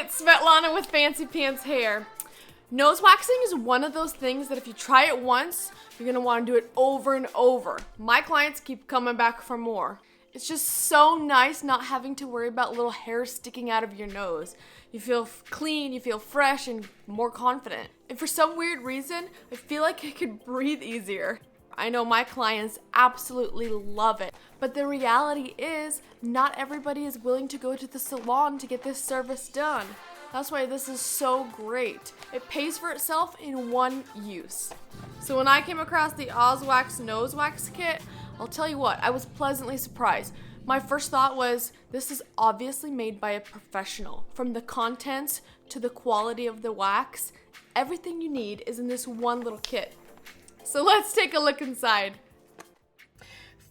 it's Svetlana with Fancy Pants Hair. Nose waxing is one of those things that if you try it once, you're gonna want to do it over and over. My clients keep coming back for more. It's just so nice not having to worry about little hairs sticking out of your nose. You feel clean, you feel fresh, and more confident. And for some weird reason, I feel like I could breathe easier. I know my clients absolutely love it. But the reality is, not everybody is willing to go to the salon to get this service done. That's why this is so great. It pays for itself in one use. So when I came across the Ozwax nose wax kit, I'll tell you what, I was pleasantly surprised. My first thought was, this is obviously made by a professional. From the contents to the quality of the wax, everything you need is in this one little kit. So let's take a look inside.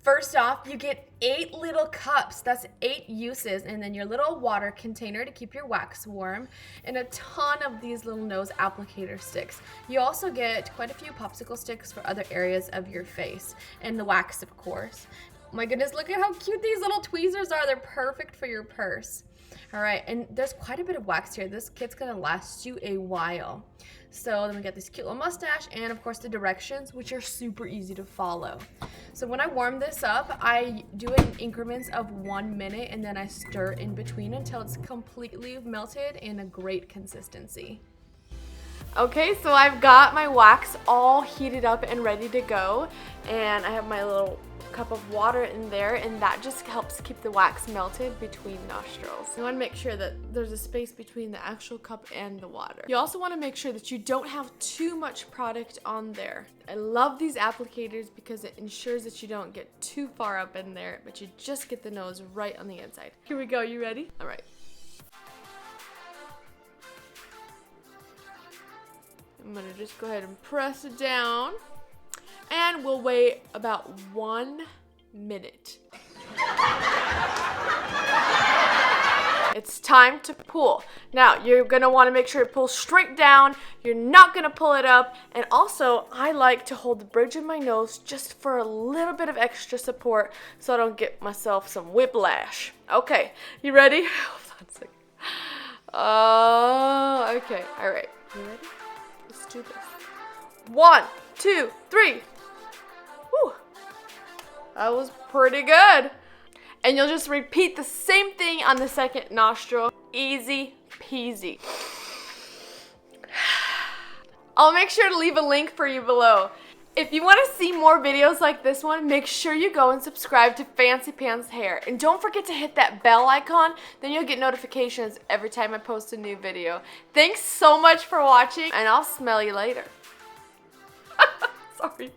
First off, you get 8 little cups, that's 8 uses, and then your little water container to keep your wax warm, and a ton of these little nose applicator sticks. You also get quite a few popsicle sticks for other areas of your face, and the wax, of course. Oh my goodness, look at how cute these little tweezers are. They're perfect for your purse. All right, and there's quite a bit of wax here. This kit's gonna last you a while. So then we got this cute little mustache and of course the directions, which are super easy to follow. So when I warm this up, I do it in increments of 1 minute and then I stir in between until it's completely melted in a great consistency. Okay, so I've got my wax all heated up and ready to go, and I have my little cup of water in there, and that just helps keep the wax melted between nostrils. You want to make sure that there's a space between the actual cup and the water. You also want to make sure that you don't have too much product on there. I love these applicators because it ensures that you don't get too far up in there, but you just get the nose right on the inside. Here we go, you ready? All right. I'm gonna just go ahead and press it down, and we'll wait about 1 minute. It's time to pull. Now, you're gonna wanna make sure it pulls straight down. You're not gonna pull it up. And also, I like to hold the bridge of my nose just for a little bit of extra support so I don't get myself some whiplash. Okay, you ready? Hold on a second. Okay, all right, you ready? Let's do this. 1, 2, 3. Whew. That was pretty good. And you'll just repeat the same thing on the second nostril. Easy peasy. I'll make sure to leave a link for you below. If you want to see more videos like this one, make sure you go and subscribe to Fancy Pants Hair. And don't forget to hit that bell icon, then you'll get notifications every time I post a new video. Thanks so much for watching, and I'll smell you later. Sorry.